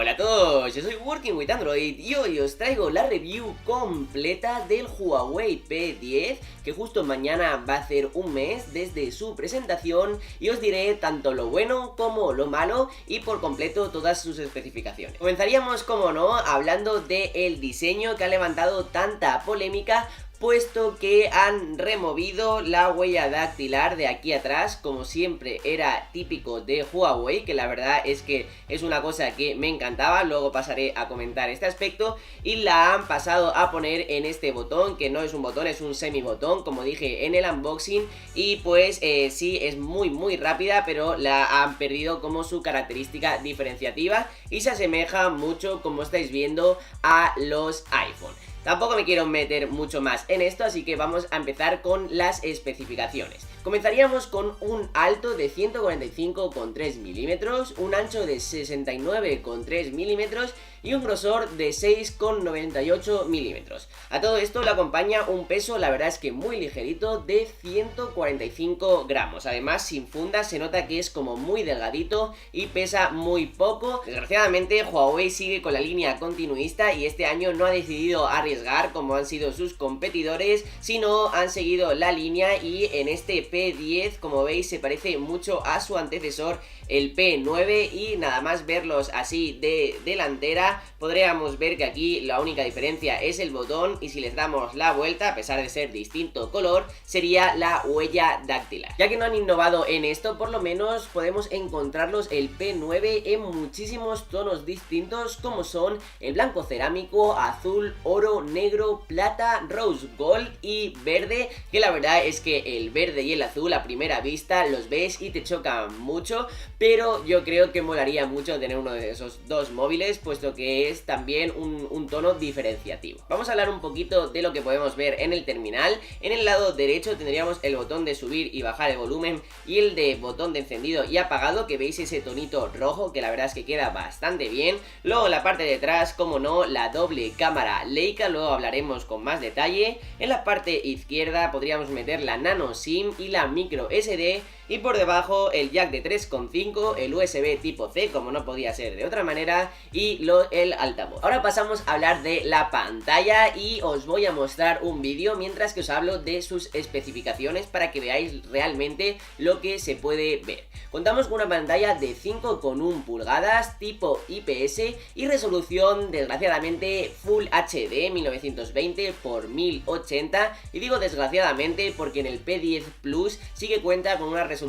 Hola a todos, yo soy Working with Android y hoy os traigo la review completa del Huawei P10, que justo mañana va a hacer un mes desde su presentación, y os diré tanto lo bueno como lo malo y por completo todas sus especificaciones. Comenzaríamos, como no, hablando del diseño que ha levantado tanta polémica, puesto que han removido la huella dactilar de aquí atrás, como siempre era típico de Huawei, que la verdad es que es una cosa que me encantaba. Luego pasaré a comentar este aspecto, y la han pasado a poner en este botón, que no es un botón, es un semi botón, como dije en el unboxing, y pues sí, es muy rápida, pero la han perdido como su característica diferenciativa y se asemeja mucho, como estáis viendo, a los iPhone. Tampoco me quiero meter mucho más en esto, así que vamos a empezar con las especificaciones. Comenzaríamos con un alto de 145,3 milímetros, un ancho de 69,3 milímetros y un grosor de 6,98 milímetros. A todo esto le acompaña un peso, la verdad es que muy ligerito, de 145 gramos. Además, sin funda, se nota que es como muy delgadito y pesa muy poco. Desgraciadamente, Huawei sigue con la línea continuista y este año no ha decidido arriesgar como han sido sus competidores, sino han seguido la línea, y en este P10, como veis, se parece mucho a su antecesor, el P9, y nada más verlos así de delantera podríamos ver que aquí la única diferencia es el botón, y si les damos la vuelta, a pesar de ser distinto color, sería la huella dactilar. Ya que no han innovado en esto, por lo menos podemos encontrarlos el P9 en muchísimos tonos distintos, como son el blanco cerámico, azul, oro, negro, plata, rose gold y verde, que la verdad es que el verde y el azul a primera vista los ves y te chocan mucho, pero yo creo que molaría mucho tener uno de esos dos móviles, puesto que es también un tono diferenciativo. Vamos a hablar un poquito de lo que podemos ver en el terminal. En el lado derecho tendríamos el botón de subir y bajar el volumen y el de botón de encendido y apagado, que veis ese tonito rojo que la verdad es que queda bastante bien. Luego en la parte de atrás, como no, la doble cámara Leica, luego hablaremos con más detalle. En la parte izquierda podríamos meter la nano SIM y la micro SD, y por debajo el jack de 3,5, el USB tipo C, como no podía ser de otra manera, y el altavoz. Ahora pasamos a hablar de la pantalla, y os voy a mostrar un vídeo mientras que os hablo de sus especificaciones para que veáis realmente lo que se puede ver. Contamos con una pantalla de 5,1 pulgadas tipo IPS y resolución, desgraciadamente, Full HD 1920 x 1080, y digo desgraciadamente porque en el P10 Plus sí que cuenta con una resolución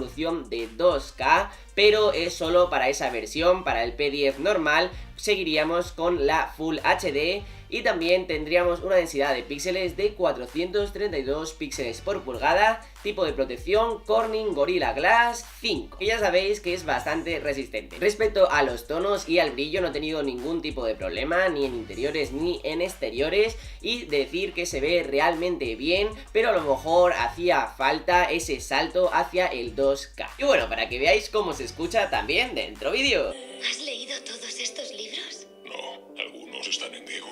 de 2K, pero es solo para esa versión. Para el P10 normal seguiríamos con la Full HD, y también tendríamos una densidad de píxeles de 432 píxeles por pulgada, tipo de protección Corning Gorilla Glass 5, que ya sabéis que es bastante resistente. Respecto a los tonos y al brillo, no he tenido ningún tipo de problema, ni en interiores ni en exteriores, y decir que se ve realmente bien, pero a lo mejor hacía falta ese salto hacia el 2K. Y bueno, para que veáis cómo se escucha también dentro vídeo. ¿Has leído todos estos libros? No, algunos están en griego.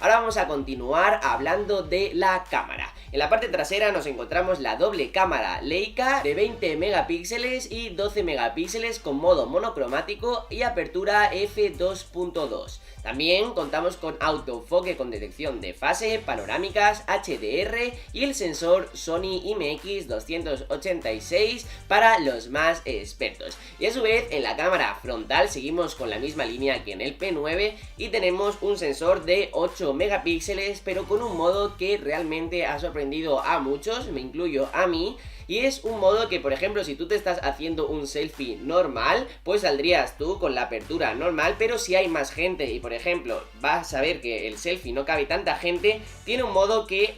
Ahora vamos a continuar hablando de la cámara. En la parte trasera nos encontramos la doble cámara Leica de 20 megapíxeles y 12 megapíxeles con modo monocromático y apertura f2.2. También contamos con autoenfoque con detección de fase, panorámicas, HDR y el sensor Sony IMX286 para los más expertos. Y a su vez, en la cámara frontal seguimos con la misma línea que en el P9 y tenemos un sensor de 8 megapíxeles, pero con un modo que realmente ha sorprendido a muchos, me incluyo a mí. Y es un modo que, por ejemplo, si tú te estás haciendo un selfie normal, pues saldrías tú con la apertura normal, pero si hay más gente y, por ejemplo, vas a ver que el selfie no cabe tanta gente, tiene un modo que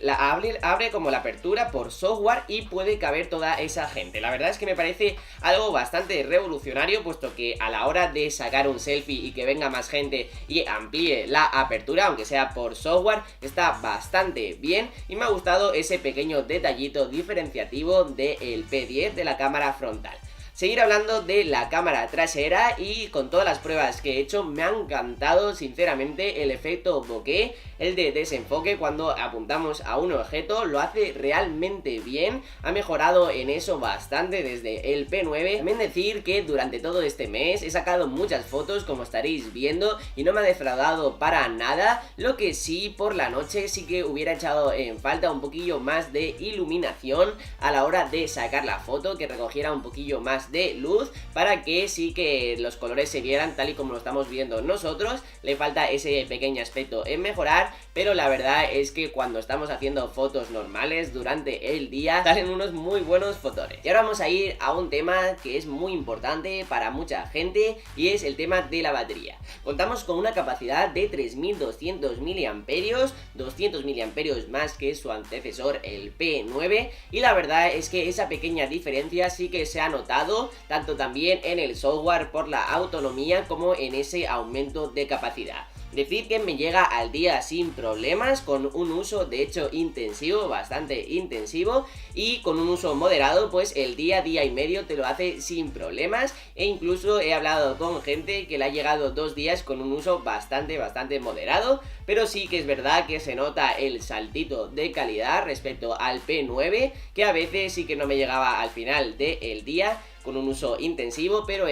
abre como la apertura por software y puede caber toda esa gente. La verdad es que me parece algo bastante revolucionario, puesto que a la hora de sacar un selfie y que venga más gente y amplíe la apertura, aunque sea por software, está bastante bien, y me ha gustado ese pequeño detallito diferenciativo del P10 de la cámara frontal. Seguir hablando de la cámara trasera, y con todas las pruebas que he hecho me ha encantado sinceramente el efecto bokeh, el de desenfoque cuando apuntamos a un objeto, lo hace realmente bien, ha mejorado en eso bastante desde el P9. También decir que durante todo este mes he sacado muchas fotos, como estaréis viendo, y no me ha defraudado para nada, lo que sí, por la noche sí que hubiera echado en falta un poquillo más de iluminación a la hora de sacar la foto, que recogiera un poquillo más de luz para que sí que los colores se vieran tal y como lo estamos viendo nosotros. Le falta ese pequeño aspecto en mejorar, pero la verdad es que cuando estamos haciendo fotos normales durante el día salen unos muy buenos fotones. Y ahora vamos a ir a un tema que es muy importante para mucha gente, y es el tema de la batería. Contamos con una capacidad de 3200 mAh, 200 mAh más que su antecesor el P9, y la verdad es que esa pequeña diferencia sí que se ha notado tanto también en el software por la autonomía como en ese aumento de capacidad. Decir que me llega al día sin problemas, con un uso de hecho intensivo, bastante intensivo, y con un uso moderado pues el día y medio te lo hace sin problemas, e incluso he hablado con gente que le ha llegado 2 días con un uso bastante moderado, pero sí que es verdad que se nota el saltito de calidad respecto al P9, que a veces sí que no me llegaba al final del día con un uso intensivo, pero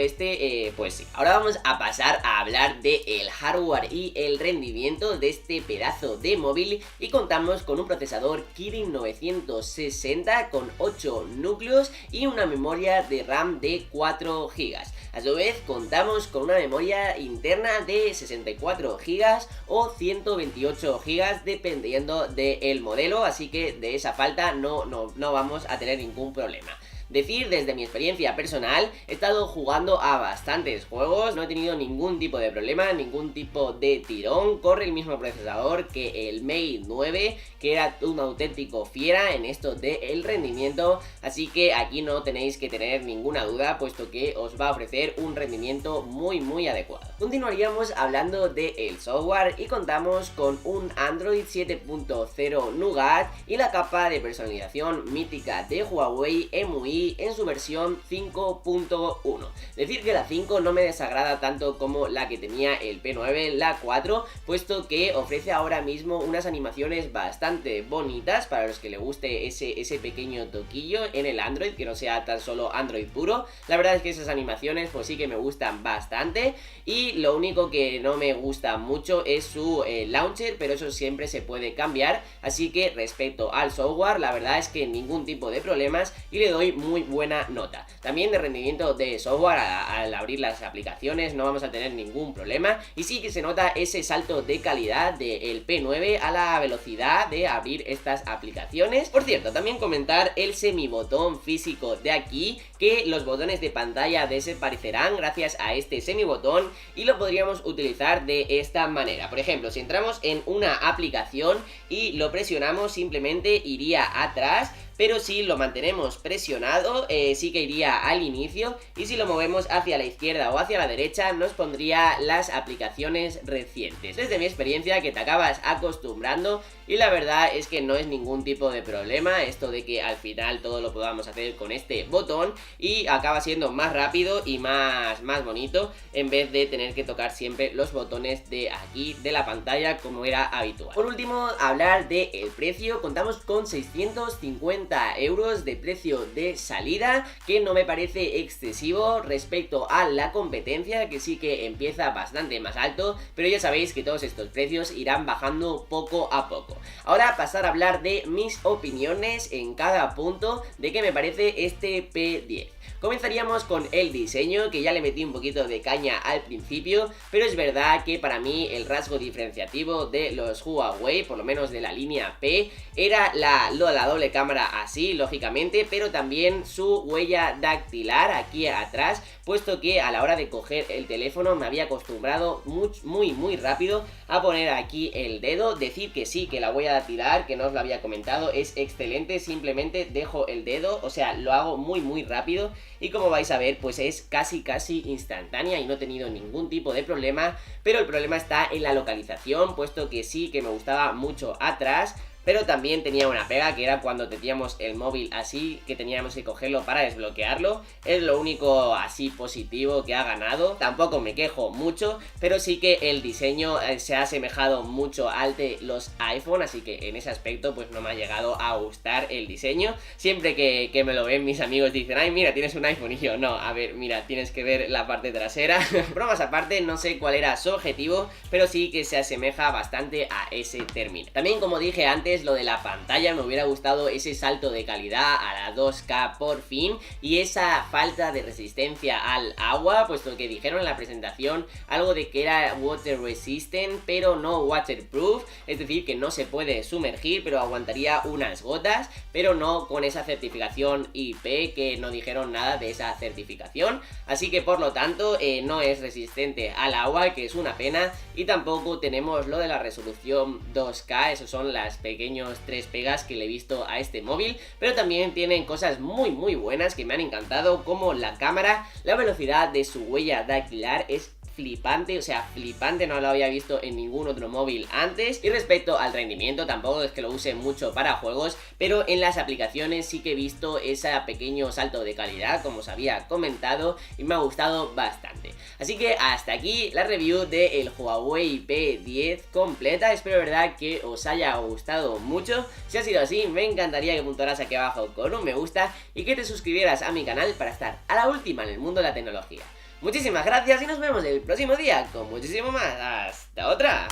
pues sí. Ahora vamos a pasar a hablar del hardware y el rendimiento de este pedazo de móvil, y contamos con un procesador Kirin 960 con 8 núcleos y una memoria de RAM de 4 GB. A su vez contamos con una memoria interna de 64 GB o 128 GB dependiendo del modelo, así que de esa falta no vamos a tener ningún problema. Decir, desde mi experiencia personal, he estado jugando a bastantes juegos, no he tenido ningún tipo de problema, ningún tipo de tirón, corre el mismo procesador que el Mate 9, que era un auténtico fiera en esto del rendimiento, así que aquí no tenéis que tener ninguna duda, puesto que os va a ofrecer un rendimiento muy adecuado. Continuaríamos hablando del software, y contamos con un Android 7.0 Nougat y la capa de personalización mítica de Huawei EMUI en su versión 5.1. Decir que la 5 no me desagrada tanto como la que tenía el P9, la 4, puesto que ofrece ahora mismo unas animaciones bastante bonitas para los que le guste ese pequeño toquillo en el Android, que no sea tan solo Android puro. La verdad es que esas animaciones pues sí que me gustan bastante, y lo único que no me gusta mucho es su launcher, pero eso siempre se puede cambiar, así que respecto al software la verdad es que ningún tipo de problemas, y le doy muy buena nota. También de rendimiento de software, al abrir las aplicaciones no vamos a tener ningún problema, y sí que se nota ese salto de calidad del P9 a la velocidad de abrir estas aplicaciones. Por cierto, también comentar el semibotón físico de aquí, que los botones de pantalla desaparecerán gracias a este semibotón, y lo podríamos utilizar de esta manera. Por ejemplo, si entramos en una aplicación y lo presionamos, simplemente iría atrás, pero si lo mantenemos presionado sí que iría al inicio, y si lo movemos hacia la izquierda o hacia la derecha nos pondría las aplicaciones recientes. Desde mi experiencia, que te acabas acostumbrando, y la verdad es que no es ningún tipo de problema esto de que al final todo lo podamos hacer con este botón, y acaba siendo más rápido y más bonito, en vez de tener que tocar siempre los botones de aquí de la pantalla como era habitual. Por último, hablar del precio. Contamos con 650 euros de precio de salida, que no me parece excesivo respecto a la competencia, que sí que empieza bastante más alto, pero ya sabéis que todos estos precios irán bajando poco a poco. Ahora pasar a hablar de mis opiniones en cada punto de qué me parece este P10. Comenzaríamos con el diseño, que ya le metí un poquito de caña al principio, pero es verdad que para mí el rasgo diferenciativo de los Huawei, por lo menos de la línea P, era la doble cámara así, lógicamente, pero también su huella dactilar aquí atrás, puesto que a la hora de coger el teléfono me había acostumbrado muy rápido a poner aquí el dedo. Decir que sí, que la huella dactilar, que no os lo había comentado, es excelente, simplemente dejo el dedo, o sea, lo hago muy rápido, y como vais a ver pues es casi instantánea y no he tenido ningún tipo de problema, pero el problema está en la localización, puesto que sí que me gustaba mucho atrás, pero también tenía una pega, que era cuando teníamos el móvil así, que teníamos que cogerlo para desbloquearlo. Es lo único así positivo que ha ganado. Tampoco me quejo mucho, pero sí que el diseño se ha asemejado mucho al de los iPhone, así que en ese aspecto pues no me ha llegado a gustar el diseño. Siempre que me lo ven mis amigos dicen, ay mira, tienes un iPhone, y yo, no, a ver, mira, tienes que ver la parte trasera. Bromas aparte, no sé cuál era su objetivo, pero sí que se asemeja bastante a ese término. También, como dije antes, lo de la pantalla, me hubiera gustado ese salto de calidad a la 2K por fin, y esa falta de resistencia al agua, puesto que dijeron en la presentación algo de que era water resistant, pero no waterproof, es decir, que no se puede sumergir, pero aguantaría unas gotas, pero no con esa certificación IP, que no dijeron nada de esa certificación, así que por lo tanto no es resistente al agua, que es una pena, y tampoco tenemos lo de la resolución 2K, esos son las pequeños 3 pegas que le he visto a este móvil, pero también tienen cosas muy buenas que me han encantado, como la cámara. La velocidad de su huella dactilar es flipante, o sea, flipante, no lo había visto en ningún otro móvil antes. Y respecto al rendimiento, tampoco es que lo use mucho para juegos, pero en las aplicaciones sí que he visto ese pequeño salto de calidad, como os había comentado, y me ha gustado bastante. Así que hasta aquí la review del Huawei P10 completa. Espero de verdad que os haya gustado mucho. Si ha sido así, me encantaría que puntuaras aquí abajo con un me gusta y que te suscribieras a mi canal para estar a la última en el mundo de la tecnología. Muchísimas gracias y nos vemos el próximo día con muchísimo más. ¡Hasta otra!